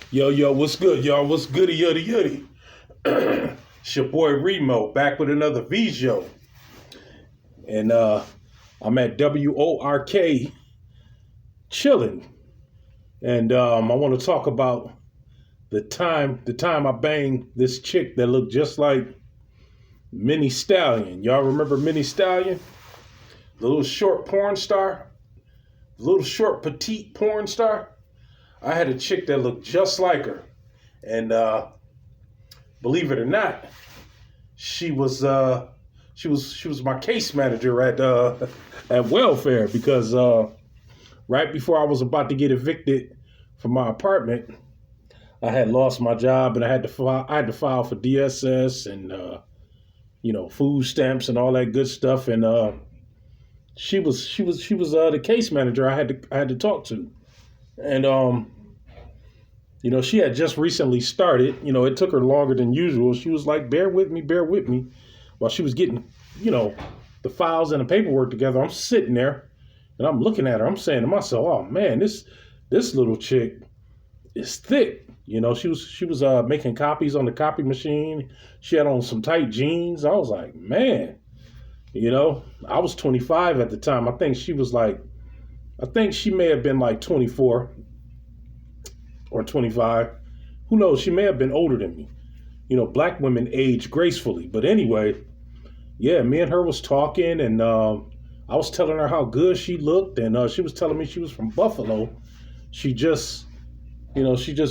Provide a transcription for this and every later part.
Yo, what's good, y'all? What's goody, yuddy, yuddy? It's your boy Remo back with another video. And I'm at WORK chilling. And I want to talk about the time I banged this chick that looked just like Mini Stallion. Y'all remember Mini Stallion? The little short porn star? The little short petite porn star? I had a chick that looked just like her. And believe it or not, she was my case manager at welfare because right before I was about to get evicted from my apartment, I had lost my job and I had to file for DSS and food stamps and all that good stuff. And she was the case manager I had to talk to. And she had just recently started. It took her longer than usual. She was like, bear with me. While she was getting, the files and the paperwork together, I'm sitting there and I'm looking at her. I'm saying to myself, oh man, this little chick is thick. She was making copies on the copy machine. She had on some tight jeans. I was like, man, I was 25 at the time. I think she may have been like 24 or 25. Who knows? She may have been older than me. Black women age gracefully. But anyway, yeah, me and her was talking, and I was telling her how good she looked, and she was telling me she was from Buffalo. She just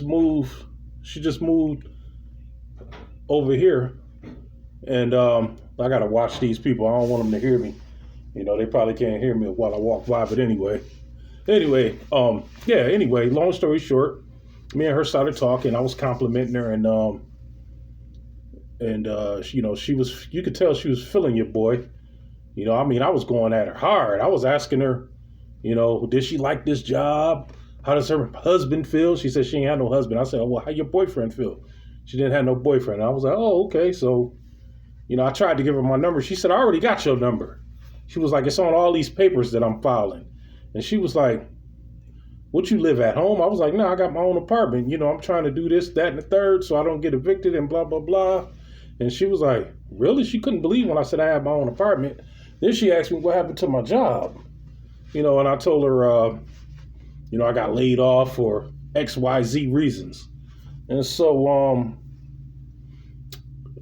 moved over here, and I gotta watch these people. I don't want them to hear me. They probably can't hear me while I walk by. But anyway, long story short, me and her started talking. I was complimenting her, and she was, you could tell she was feeling your boy. I was going at her hard. I was asking her, did she like this job? How does her husband feel? She said she ain't had no husband. I said, oh, well, how your boyfriend feel? She didn't have no boyfriend. I was like, oh, okay. So, I tried to give her my number. She said, I already got your number. She was like, it's on all these papers that I'm filing. And she was like, what, you live at home? I was like, no, I got my own apartment. I'm trying to do this, that, and the third so I don't get evicted and blah, blah, blah. And she was like, really? She couldn't believe when I said I had my own apartment. Then she asked me what happened to my job. And I told her, I got laid off for XYZ reasons. And so,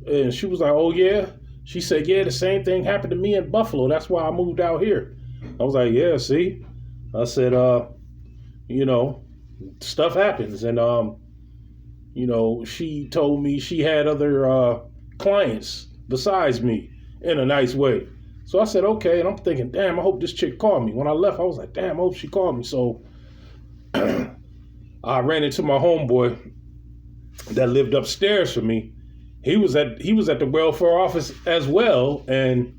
and she was like, oh, yeah? She said, yeah, the same thing happened to me in Buffalo. That's why I moved out here. I was like, yeah, see? I said, stuff happens. And, she told me she had other clients besides me in a nice way. So I said, okay. And I'm thinking, damn, I hope this chick called me. When I left, I was like, damn, I hope she called me. So I ran into my homeboy that lived upstairs from me. He was at the welfare office as well, and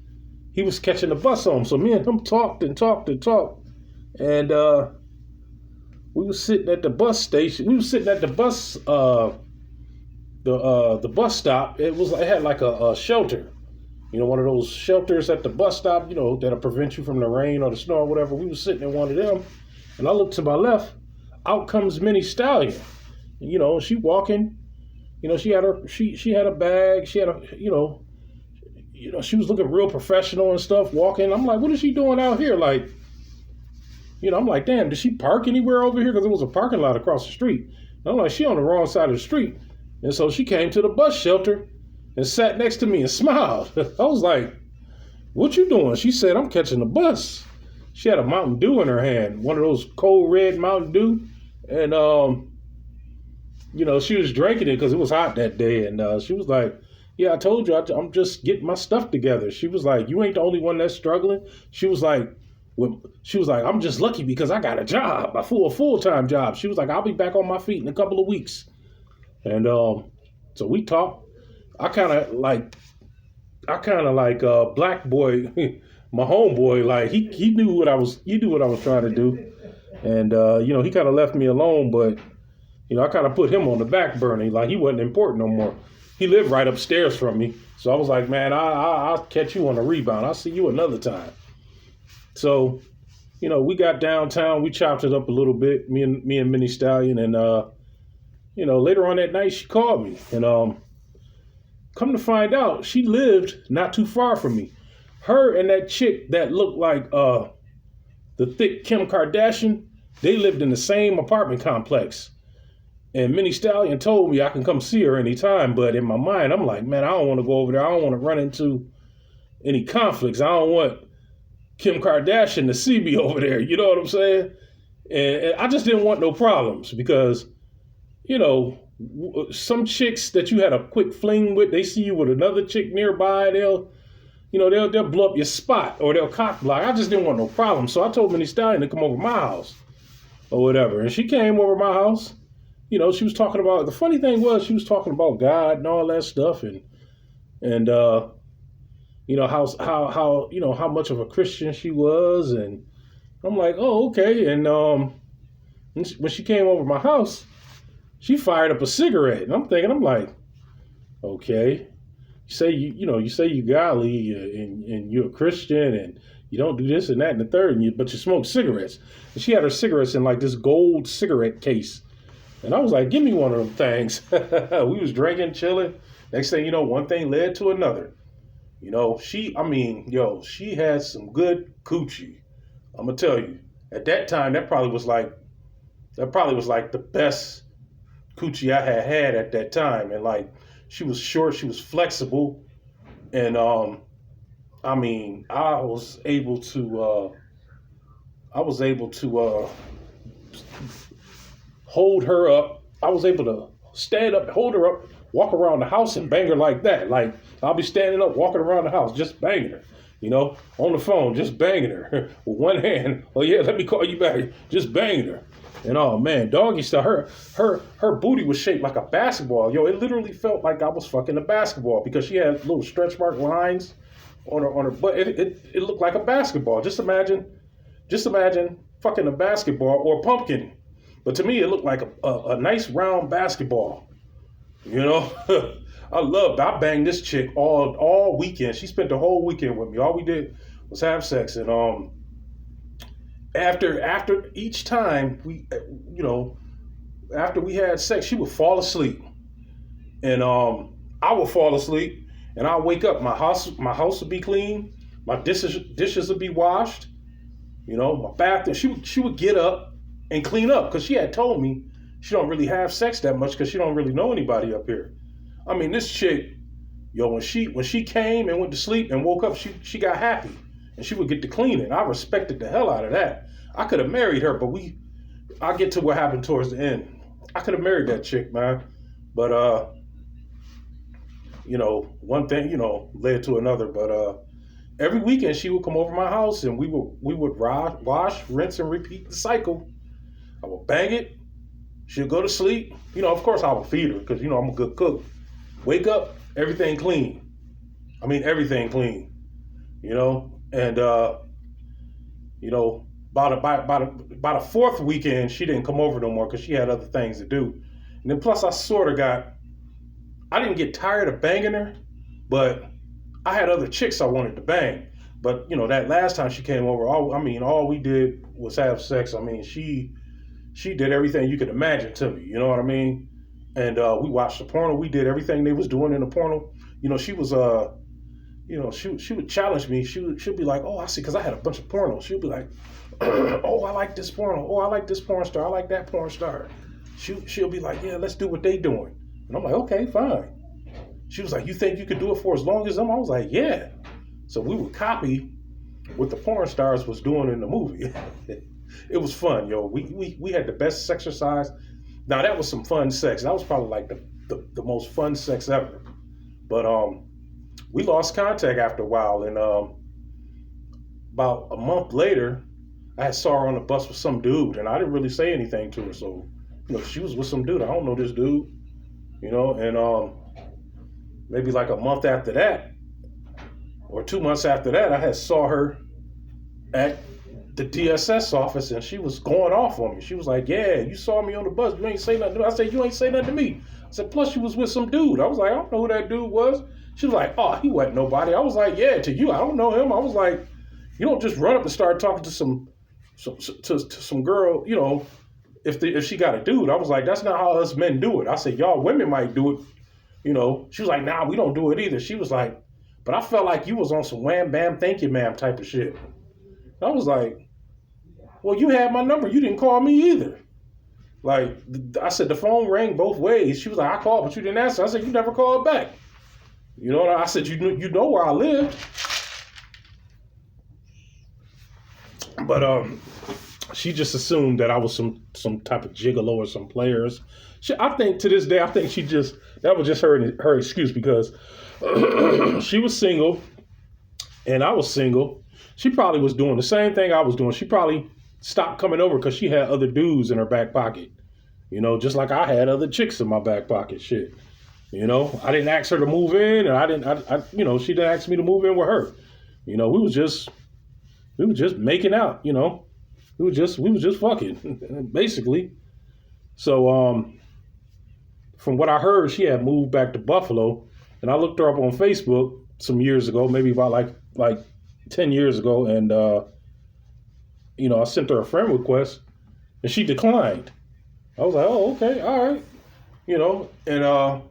he was catching the bus home. So me and him talked. And we were sitting at the bus station. We were sitting at the bus the bus stop. It had like a shelter. One of those shelters at the bus stop, that'll prevent you from the rain or the snow or whatever. We were sitting in one of them, and I looked to my left. Out comes Mini Stallion. She walking. She had a bag. She had she was looking real professional and stuff, walking. I'm like, what is she doing out here? Like, I'm like, damn, did she park anywhere over here? Because there was a parking lot across the street. And I'm like, she on the wrong side of the street. And so she came to the bus shelter and sat next to me and smiled. I was like, what you doing? She said, I'm catching the bus. She had a Mountain Dew in her hand, one of those cold red Mountain Dew. And, she was drinking it because it was hot that day. And she was like, yeah, I told you, I'm just getting my stuff together. She was like, you ain't the only one that's struggling. She was like, I'm just lucky because I got a job, a full-time job. She was like, I'll be back on my feet in a couple of weeks. And so we talked. I kind of like Black Boy, my homeboy. Like he knew what I was trying to do, and he kind of left me alone. But I kind of put him on the back burner. Like he wasn't important no more. He lived right upstairs from me, so I was like, man, I'll catch you on the rebound. I'll see you another time. So, we got downtown. We chopped it up a little bit. Me and Mini Stallion, and later on that night she called me, and come to find out, she lived not too far from me. Her and that chick that looked like the thick Kim Kardashian, they lived in the same apartment complex. And Mini Stallion told me I can come see her anytime, but in my mind, I'm like, man, I don't want to go over there. I don't want to run into any conflicts. I don't want Kim Kardashian to see me over there. You know what I'm saying? And I just didn't want no problems because, some chicks that you had a quick fling with, they see you with another chick nearby, they'll blow up your spot or they'll cock block. I just didn't want no problems. So I told Mini Stallion to come over my house or whatever. And she came over my house. She was talking about, the funny thing was she was talking about God and all that stuff and how much of a Christian she was. And I'm like, oh, okay. And when she came over my house, she fired up a cigarette. And I'm like, okay, you say you godly and you're a Christian and you don't do this and that and the third, but you smoke cigarettes. And she had her cigarettes in like this gold cigarette case. And I was like, give me one of them things. We was drinking, chilling. Next thing you know, one thing led to another. She had some good coochie. I'm gonna tell you. At that time, that probably was like the best coochie I had at that time. And like, she was short, she was flexible, and I was able to hold her up. I was able to stand up, hold her up, walk around the house and bang her like that. Like, I'll be standing up, walking around the house, just banging her, on the phone, just banging her with one hand. Oh yeah, let me call you back. Just banging her. And oh man, doggy style, her booty was shaped like a basketball. It literally felt like I was fucking a basketball because she had little stretch mark lines on her butt. It looked like a basketball. Just imagine fucking a basketball or a pumpkin. But to me, it looked like a nice round basketball. I banged this chick all weekend. She spent the whole weekend with me. All we did was have sex. And after each time after we had sex, she would fall asleep. And I would fall asleep and I'll wake up. My house would be clean. My dishes would be washed. My bathroom. She would get up and clean up because she had told me she don't really have sex that much because she don't really know anybody up here. I mean, this chick, when she came and went to sleep and woke up, she got happy and she would get to cleaning. I respected the hell out of that. I could have married her, but I'll get to what happened towards the end. I could have married that chick, man. But one thing, led to another. But every weekend she would come over my house and we would wash, rinse, and repeat the cycle. I would bang it. She'll go to sleep. Of course I would feed her because, I'm a good cook. Wake up, everything clean. I mean, everything clean. And, about a fourth weekend, she didn't come over no more because she had other things to do. And then plus I didn't get tired of banging her, but I had other chicks I wanted to bang. But, that last time she came over, all we did was have sex. I mean, she did everything you could imagine to me, you know what I mean? And we watched the porno. We did everything they was doing in the porno. She was, she would challenge me. She'd be like, oh, I see, because I had a bunch of porno. She'd be like, oh, I like this porno. Oh, I like this porn star. I like that porn star. She'll be like, yeah, let's do what they doing. And I'm like, okay, fine. She was like, you think you could do it for as long as them? I was like, yeah. So we would copy what the porn stars was doing in the movie. It was fun, yo. We had the best sexercise. Now that was some fun sex. That was probably like the most fun sex ever. But we lost contact after a while, and about a month later, I saw her on the bus with some dude, and I didn't really say anything to her. So, she was with some dude. I don't know this dude, and maybe like a month after that, or 2 months after that, I saw her at the DSS office, and she was going off on me. She was like, yeah, you saw me on the bus. You ain't say nothing to me. I said, you ain't say nothing to me. I said, plus she was with some dude. I was like, I don't know who that dude was. She was like, oh, he wasn't nobody. I was like, yeah, to you, I don't know him. I was like, you don't just run up and start talking to some girl, if she got a dude. I was like, that's not how us men do it. I said, y'all women might do it. She was like, nah, we don't do it either. She was like, but I felt like you was on some wham bam, thank you, ma'am type of shit. I was like, well, you had my number. You didn't call me either. Like, I said, the phone rang both ways. She was like, I called, but you didn't answer. I said, you never called back. I said, you know where I live. But she just assumed that I was some type of gigolo or some players. I think to this day, that was just her excuse because she was single and I was single. She probably was doing the same thing I was doing. She probably stopped coming over because she had other dudes in her back pocket. Just like I had other chicks in my back pocket. Shit. I didn't ask her to move in, and she didn't ask me to move in with her. We was just making out. We was just fucking, basically. So from what I heard, she had moved back to Buffalo, and I looked her up on Facebook some years ago, maybe about like 10 years ago, and I sent her a friend request, and she declined. I was like, oh, okay, all right, and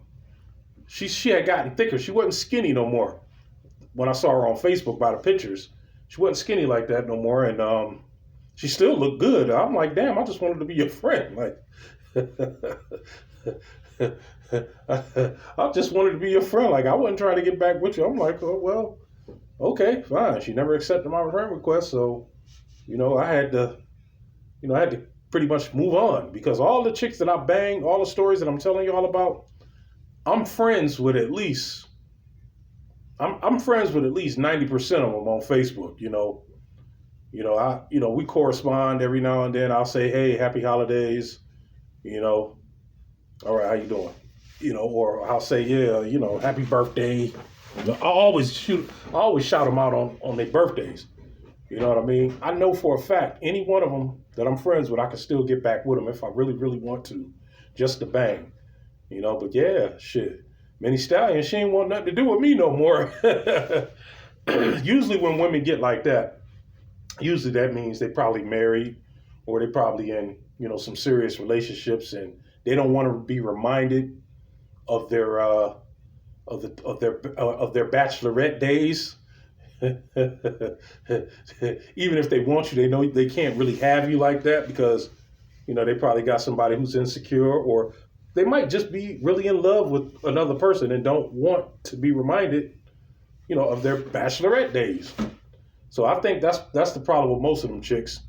she had gotten thicker. She wasn't skinny no more. When I saw her on Facebook by the pictures, she wasn't skinny like that no more, and she still looked good. I'm like, damn, I just wanted to be your friend. Like, I just wanted to be your friend. Like, I wasn't trying to get back with you. I'm like, oh, well, okay, fine. She never accepted my friend request, so, I had to pretty much move on because all the chicks that I banged, all the stories that I'm telling you all about, I'm friends with at least 90% of them on Facebook. We correspond every now and then. I'll say, hey, happy holidays. All right, how you doing? Or I'll say, yeah, happy birthday. I always shout them out on their birthdays. You know what I mean? I know for a fact, any one of them that I'm friends with, I can still get back with them if I really, really want to, just to bang. But yeah, shit. Mini Stallion, she ain't want nothing to do with me no more. Usually when women get like that, usually that means they probably married or they probably in, some serious relationships and they don't want to be reminded of their bachelorette days. Even if they want you, they know they can't really have you like that because, they probably got somebody who's insecure or they might just be really in love with another person and don't want to be reminded, of their bachelorette days. So I think that's the problem with most of them chicks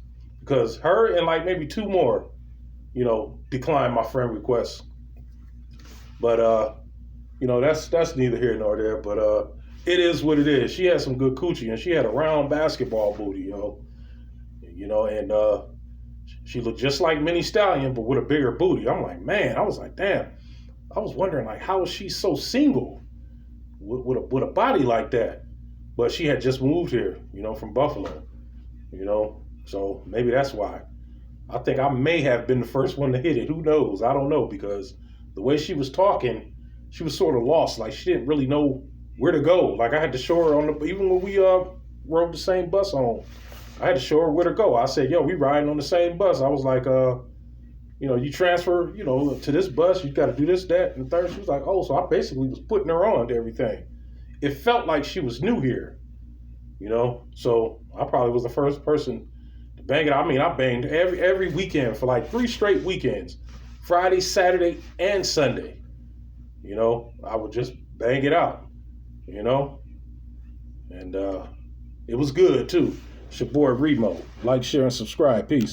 because her and like maybe two more, declined my friend requests. But, that's neither here nor there. But it is what it is. She had some good coochie and she had a round basketball booty, and she looked just like Mini Stallion, but with a bigger booty. I'm like, man, I was like, damn. I was wondering, like, how is she so single with a body like that? But she had just moved here, from Buffalo, So maybe that's why. I think I may have been the first one to hit it. Who knows? I don't know because the way she was talking, she was sort of lost. Like, she didn't really know where to go. Like, I had to show her even when we rode the same bus home. I had to show her where to go. I said, yo, we riding on the same bus. I was like, you transfer, to this bus, you got to do this, that, and the third. She was like, oh, so I basically was putting her on to everything. It felt like she was new here, So I probably was the first person to bang it. I mean, I banged every weekend for like 3 straight weekends, Friday, Saturday, and Sunday. I would just bang it out, and it was good too. It's your boy Remo. Like, share, and subscribe. Peace.